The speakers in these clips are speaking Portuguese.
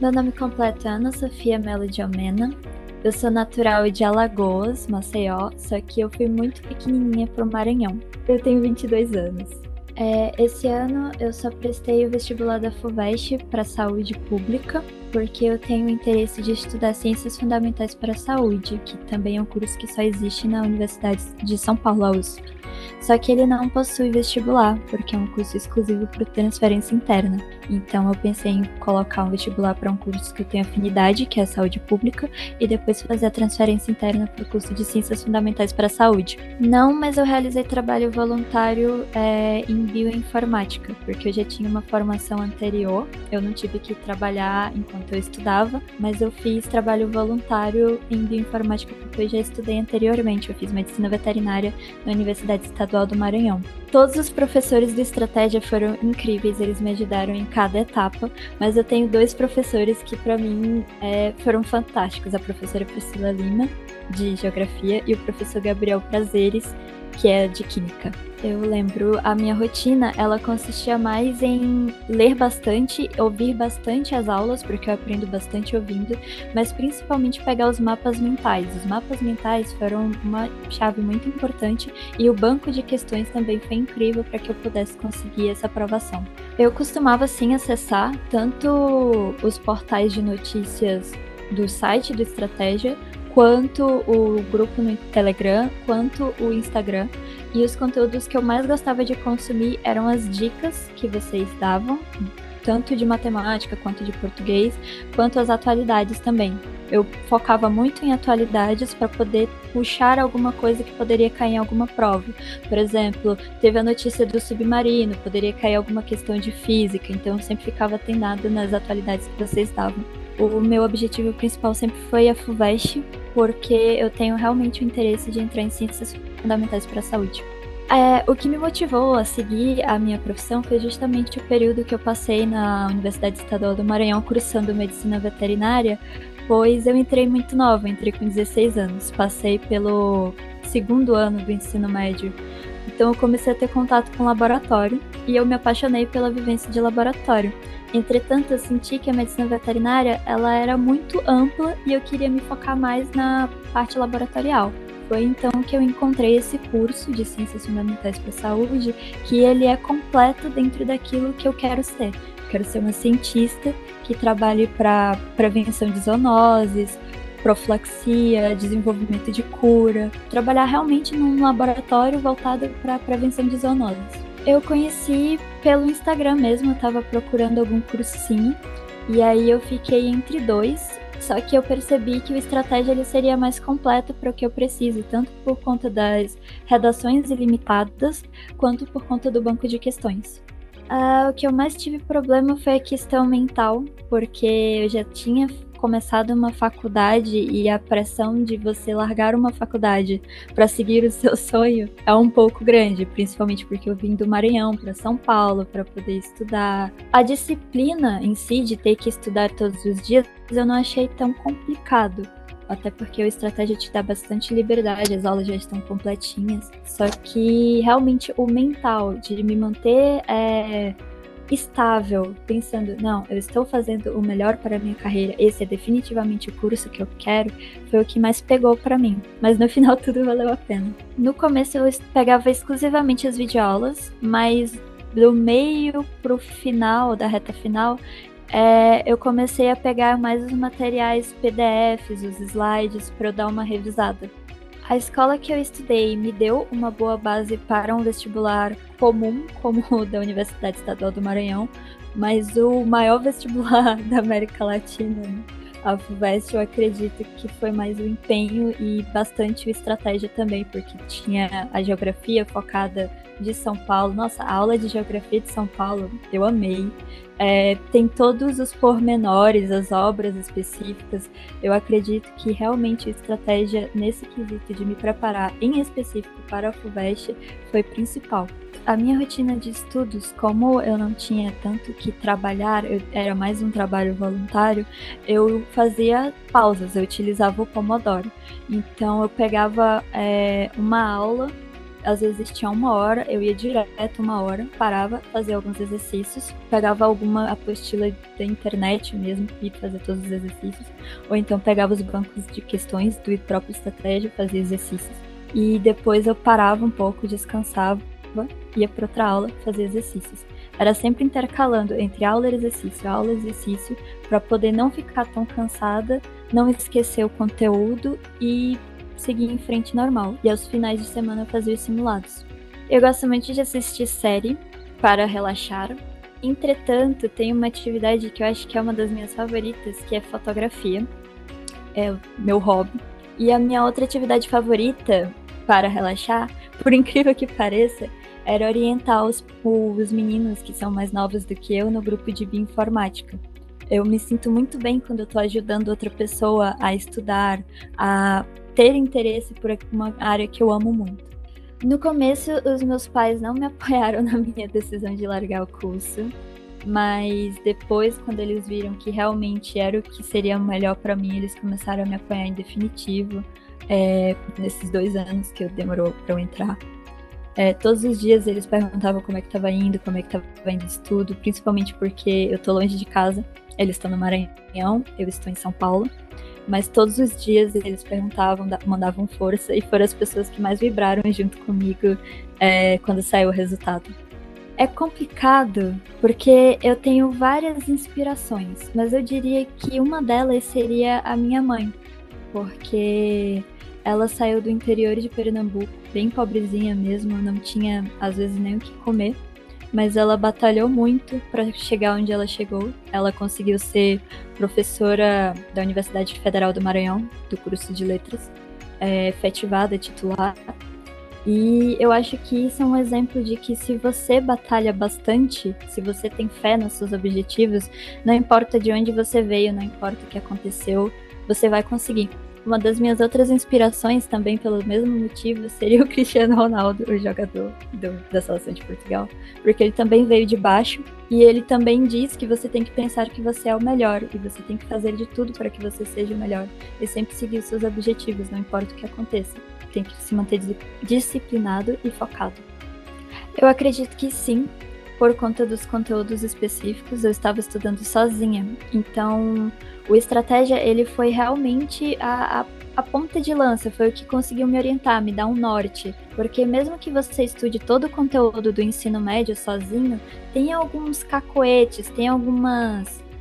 Meu nome completo é Ana Sofia Melo de Almena. Eu sou natural de Alagoas, Maceió, só que eu fui muito pequenininha para o Maranhão. Eu tenho 22 anos. Esse ano eu só prestei o vestibular da FUVEST para saúde pública, porque eu tenho interesse de estudar ciências fundamentais para a saúde, que também é um curso que só existe na Universidade de São Paulo, a USP. Só que ele não possui vestibular, porque é um curso exclusivo para transferência interna. Então eu pensei em colocar um vestibular para um curso que eu tenho afinidade, que é a saúde pública, e depois fazer a transferência interna para o curso de ciências fundamentais para a saúde. Não, mas eu realizei trabalho voluntário em bioinformática, porque eu já tinha uma formação anterior. Eu não tive que trabalhar enquanto eu estudava, mas eu fiz trabalho voluntário em bioinformática porque eu já estudei anteriormente. Eu fiz medicina veterinária na Universidade Estadual do Maranhão. Todos os professores de estratégia foram incríveis, eles me ajudaram em cada etapa, mas eu tenho dois professores que para mim foram fantásticos, a professora Priscila Lima, de Geografia, e o professor Gabriel Prazeres, que é de Química. Eu lembro, a minha rotina, ela consistia mais em ler bastante, ouvir bastante as aulas, porque eu aprendo bastante ouvindo, mas principalmente pegar os mapas mentais. Os mapas mentais foram uma chave muito importante e o banco de questões também foi incrível para que eu pudesse conseguir essa aprovação. Eu costumava, sim, acessar tanto os portais de notícias do site do Estratégia, quanto o grupo no Telegram, quanto o Instagram. E os conteúdos que eu mais gostava de consumir eram as dicas que vocês davam, tanto de matemática quanto de português, quanto as atualidades também. Eu focava muito em atualidades para poder puxar alguma coisa que poderia cair em alguma prova. Por exemplo, teve a notícia do submarino, poderia cair alguma questão de física, então eu sempre ficava atentada nas atualidades que vocês davam. O meu objetivo principal sempre foi a FUVEST, porque eu tenho realmente o interesse de entrar em ciências fundamentais para a saúde. O que me motivou a seguir a minha profissão foi justamente o período que eu passei na Universidade Estadual do Maranhão cursando medicina veterinária, pois eu entrei muito nova, entrei com 16 anos, passei pelo segundo ano do ensino médio. Então eu comecei a ter contato com o laboratório e eu me apaixonei pela vivência de laboratório. Entretanto, eu senti que a medicina veterinária ela era muito ampla e eu queria me focar mais na parte laboratorial. Foi então que eu encontrei esse curso de Ciências Fundamentais para a Saúde, que ele é completo dentro daquilo que eu quero ser. Eu quero ser uma cientista que trabalhe para prevenção de zoonoses, profilaxia, desenvolvimento de cura, trabalhar realmente num laboratório voltado para a prevenção de zoonoses. Eu conheci pelo Instagram mesmo, eu estava procurando algum cursinho, e aí eu fiquei entre dois, só que eu percebi que o Estratégia ele seria mais completo para o que eu preciso, tanto por conta das redações ilimitadas, quanto por conta do banco de questões. O que eu mais tive problema foi a questão mental, porque eu já tinha começado uma faculdade e a pressão de você largar uma faculdade para seguir o seu sonho é um pouco grande, principalmente porque eu vim do Maranhão para São Paulo para poder estudar. A disciplina em si de ter que estudar todos os dias eu não achei tão complicado. Até porque o Estratégia te dá bastante liberdade, as aulas já estão completinhas. Só que realmente o mental de me manter estável, pensando, não, eu estou fazendo o melhor para a minha carreira, esse é definitivamente o curso que eu quero, foi o que mais pegou para mim. Mas no final tudo valeu a pena. No começo eu pegava exclusivamente as videoaulas, mas do meio pro final, da reta final, eu comecei a pegar mais os materiais PDFs, os slides, para eu dar uma revisada. A escola que eu estudei me deu uma boa base para um vestibular comum, como o da Universidade Estadual do Maranhão, mas o maior vestibular da América Latina, a FUVEST, eu acredito que foi mais o empenho e bastante o estratégia também, porque tinha a geografia focada de São Paulo. Nossa, a aula de geografia de São Paulo, eu amei. Tem todos os pormenores, as obras específicas. Eu acredito que realmente a estratégia nesse quesito de me preparar em específico para a FUVEST foi principal. A minha rotina de estudos, como eu não tinha tanto que trabalhar, era mais um trabalho voluntário, eu fazia pausas, eu utilizava o Pomodoro. Então eu pegava uma aula às vezes tinha 1 hora, eu ia direto 1 hora, parava, fazia alguns exercícios, pegava alguma apostila da internet mesmo e fazia todos os exercícios, ou então pegava os bancos de questões do próprio estratégia, fazia exercícios, e depois eu parava um pouco, descansava, ia para outra aula, fazia exercícios. Era sempre intercalando entre aula e exercício, para poder não ficar tão cansada, não esquecer o conteúdo e seguir em frente normal. E aos finais de semana eu fazia os simulados. Eu gosto muito de assistir série para relaxar. Entretanto, tem uma atividade que eu acho que é uma das minhas favoritas, que é fotografia. É o meu hobby. E a minha outra atividade favorita para relaxar, por incrível que pareça, era orientar os meninos que são mais novos do que eu no grupo de bioinformática. Eu me sinto muito bem quando eu estou ajudando outra pessoa a estudar, a ter interesse por uma área que eu amo muito. No começo, os meus pais não me apoiaram na minha decisão de largar o curso, mas depois, quando eles viram que realmente era o que seria melhor para mim, eles começaram a me apoiar em definitivo, nesses 2 anos que demorou para eu entrar. Todos os dias eles perguntavam como é que estava indo, como é que estava indo o estudo, principalmente porque eu estou longe de casa, eles estão no Maranhão, eu estou em São Paulo, mas todos os dias eles perguntavam, mandavam força, e foram as pessoas que mais vibraram junto comigo quando saiu o resultado. É complicado porque eu tenho várias inspirações, mas eu diria que uma delas seria a minha mãe, porque ela saiu do interior de Pernambuco, bem pobrezinha mesmo, não tinha às vezes nem o que comer, mas ela batalhou muito para chegar onde ela chegou. Ela conseguiu ser professora da Universidade Federal do Maranhão, do curso de letras, efetivada, titular. E eu acho que isso é um exemplo de que se você batalha bastante, se você tem fé nos seus objetivos, não importa de onde você veio, não importa o que aconteceu, você vai conseguir. Uma das minhas outras inspirações, também pelo mesmo motivo, seria o Cristiano Ronaldo, o jogador da seleção de Portugal, porque ele também veio de baixo e ele também diz que você tem que pensar que você é o melhor e você tem que fazer de tudo para que você seja o melhor e sempre seguir os seus objetivos, não importa o que aconteça. Tem que se manter disciplinado e focado. Eu acredito que sim, por conta dos conteúdos específicos, eu estava estudando sozinha, então o estratégia ele foi realmente a ponta de lança, foi o que conseguiu me orientar, me dar um norte, porque mesmo que você estude todo o conteúdo do ensino médio sozinho, tem alguns cacoetes, tem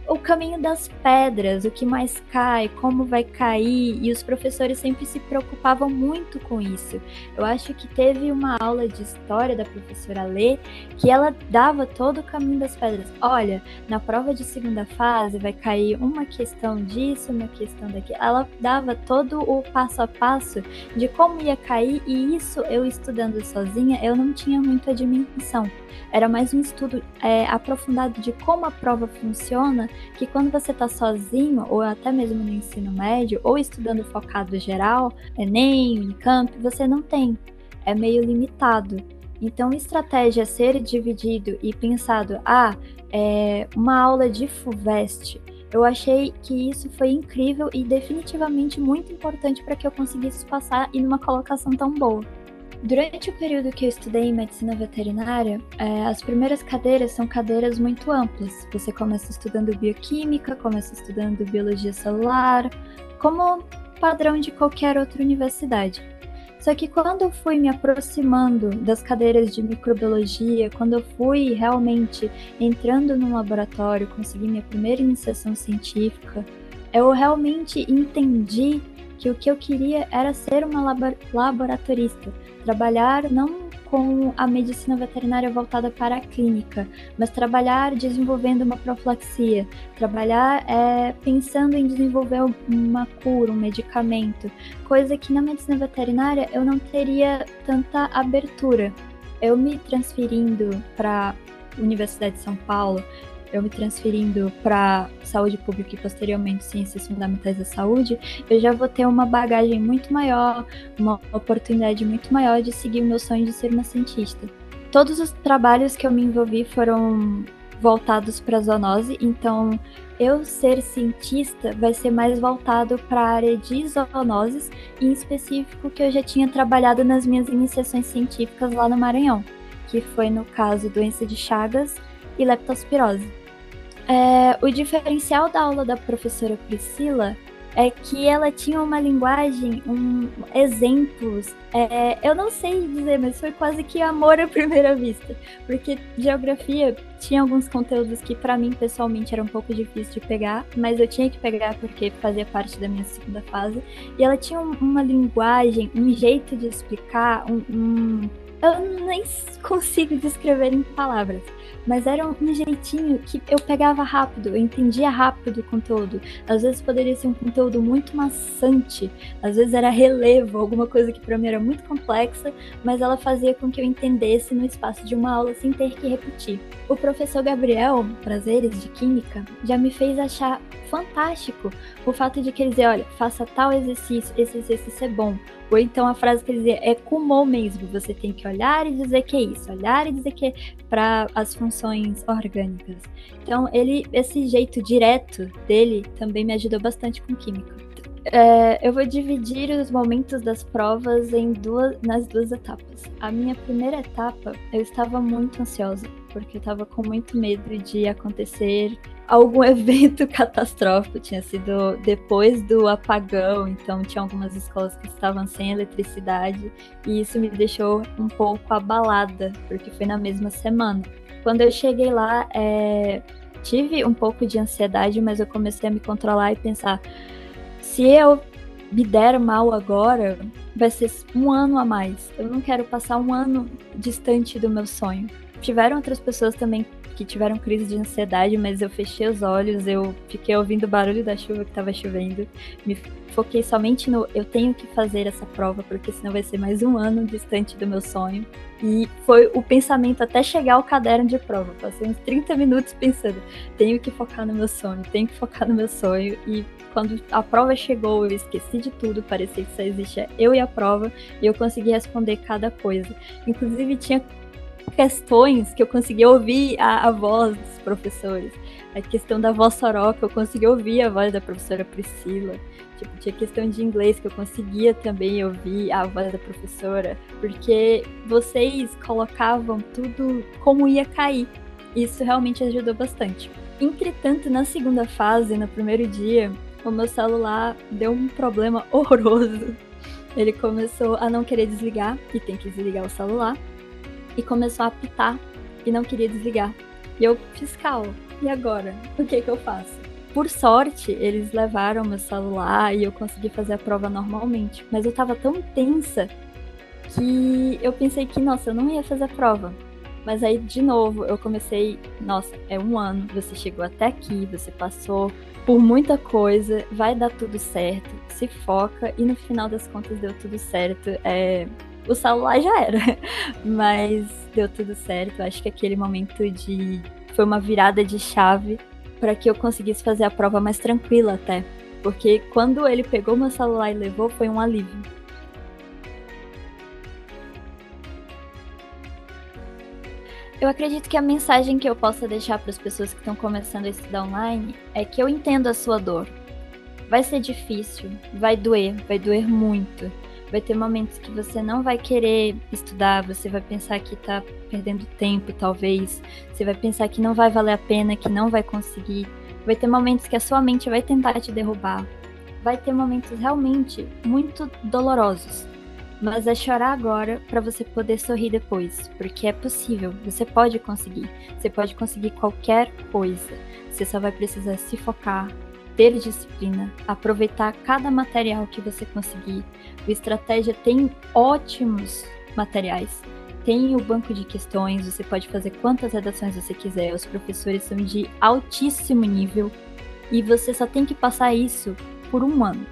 o caminho das pedras, o que mais cai, como vai cair, e os professores sempre se preocupavam muito com isso. Eu acho que teve uma aula de história da professora Lê, que ela dava todo o caminho das pedras. Olha, na prova de segunda fase vai cair uma questão disso, uma questão daquilo. Ela dava todo o passo a passo de como ia cair, e isso eu estudando sozinha, eu não tinha muito a dimensão. Era mais um estudo aprofundado de como a prova funciona, que quando você está sozinho, ou até mesmo no ensino médio, ou estudando focado geral, Enem, Unicamp, você não tem. É meio limitado. Então, estratégia ser dividido e pensado, uma aula de FUVEST, eu achei que isso foi incrível e definitivamente muito importante para que eu conseguisse passar e numa colocação tão boa. Durante o período que eu estudei em medicina veterinária, as primeiras cadeiras são cadeiras muito amplas. Você começa estudando bioquímica, começa estudando biologia celular, como padrão de qualquer outra universidade. Só que quando eu fui me aproximando das cadeiras de microbiologia, quando eu fui realmente entrando num laboratório, consegui minha primeira iniciação científica, eu realmente entendi que o que eu queria era ser uma laboratorista, trabalhar não com a medicina veterinária voltada para a clínica, mas trabalhar desenvolvendo uma profilaxia, trabalhar pensando em desenvolver uma cura, um medicamento, coisa que na medicina veterinária eu não teria tanta abertura. Eu me transferindo para a Universidade de São Paulo, eu me transferindo para saúde pública e posteriormente ciências fundamentais da saúde, eu já vou ter uma bagagem muito maior, uma oportunidade muito maior de seguir o meu sonho de ser uma cientista. Todos os trabalhos que eu me envolvi foram voltados para zoonose, então eu ser cientista vai ser mais voltado para a área de zoonoses, em específico que eu já tinha trabalhado nas minhas iniciações científicas lá no Maranhão, que foi no caso doença de Chagas e leptospirose. O diferencial da aula da professora Priscila é que ela tinha uma linguagem, exemplos. Eu não sei dizer, mas foi quase que amor à primeira vista. Porque geografia tinha alguns conteúdos que para mim pessoalmente era um pouco difícil de pegar, mas eu tinha que pegar porque fazia parte da minha segunda fase. E ela tinha uma linguagem, um jeito de explicar, eu nem consigo descrever em palavras, mas era um jeitinho que eu pegava rápido, eu entendia rápido o conteúdo. Às vezes poderia ser um conteúdo muito maçante, às vezes era relevo, alguma coisa que para mim era muito complexa, mas ela fazia com que eu entendesse no espaço de uma aula sem ter que repetir. O professor Gabriel, Prazeres de Química, já me fez achar fantástico o fato de que ele dizia, olha, faça tal exercício, esse exercício é bom. Ou então a frase que ele dizia é kumou mesmo, você tem que olhar e dizer que é isso, olhar e dizer que é para as funções orgânicas. Então esse jeito direto dele também me ajudou bastante com química. Eu vou dividir os momentos das provas nas duas etapas. A minha primeira etapa, eu estava muito ansiosa, porque eu estava com muito medo de acontecer algum evento catastrófico. Tinha sido depois do apagão, então tinha algumas escolas que estavam sem eletricidade, e isso me deixou um pouco abalada, porque foi na mesma semana. Quando eu cheguei lá, tive um pouco de ansiedade, mas eu comecei a me controlar e pensar, se eu me der mal agora, vai ser um ano a mais. Eu não quero passar um ano distante do meu sonho. Tiveram outras pessoas também que tiveram crise de ansiedade, mas eu fechei os olhos, eu fiquei ouvindo o barulho da chuva que estava chovendo, me foquei somente no eu tenho que fazer essa prova, porque senão vai ser mais um ano distante do meu sonho. E foi o pensamento até chegar ao caderno de prova. Passei uns 30 minutos pensando, tenho que focar no meu sonho, e quando a prova chegou, eu esqueci de tudo, parecia que só existia eu e a prova, e eu consegui responder cada coisa. Inclusive, tinha questões que eu conseguia ouvir a voz dos professores. A questão da voz soroca, eu conseguia ouvir a voz da professora Priscila. Tinha questão de inglês que eu conseguia também ouvir a voz da professora, porque vocês colocavam tudo como ia cair. Isso realmente ajudou bastante. Entretanto, na segunda fase, no primeiro dia, o meu celular deu um problema horroroso. Ele começou a não querer desligar, e tem que desligar o celular, e começou a apitar e não queria desligar. E eu, fiscal, e agora? O que eu faço? Por sorte, eles levaram meu celular e eu consegui fazer a prova normalmente. Mas eu tava tão tensa que eu pensei que, nossa, eu não ia fazer a prova. Mas aí, de novo, eu comecei, nossa, é um ano, você chegou até aqui, você passou por muita coisa, vai dar tudo certo, se foca, e no final das contas deu tudo certo. O celular já era, mas deu tudo certo. Acho que aquele momento foi uma virada de chave para que eu conseguisse fazer a prova mais tranquila até, porque quando ele pegou meu celular e levou, foi um alívio. Eu acredito que a mensagem que eu possa deixar para as pessoas que estão começando a estudar online é que eu entendo a sua dor. Vai ser difícil, vai doer muito. Vai ter momentos que você não vai querer estudar, você vai pensar que tá perdendo tempo, talvez. Você vai pensar que não vai valer a pena, que não vai conseguir. Vai ter momentos que a sua mente vai tentar te derrubar. Vai ter momentos realmente muito dolorosos. Mas é chorar agora para você poder sorrir depois, porque é possível, você pode conseguir. Você pode conseguir qualquer coisa. Você só vai precisar se focar, ter disciplina, aproveitar cada material que você conseguir. O Estratégia tem ótimos materiais. Tem o banco de questões, você pode fazer quantas redações você quiser. Os professores são de altíssimo nível e você só tem que passar isso por um ano.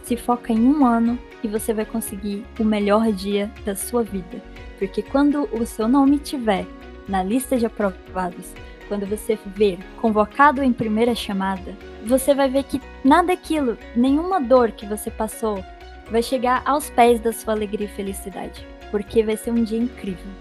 Se foca em um ano e você vai conseguir o melhor dia da sua vida. Porque quando o seu nome estiver na lista de aprovados, quando você ver convocado em primeira chamada, você vai ver que nada daquilo, nenhuma dor que você passou, vai chegar aos pés da sua alegria e felicidade. Porque vai ser um dia incrível.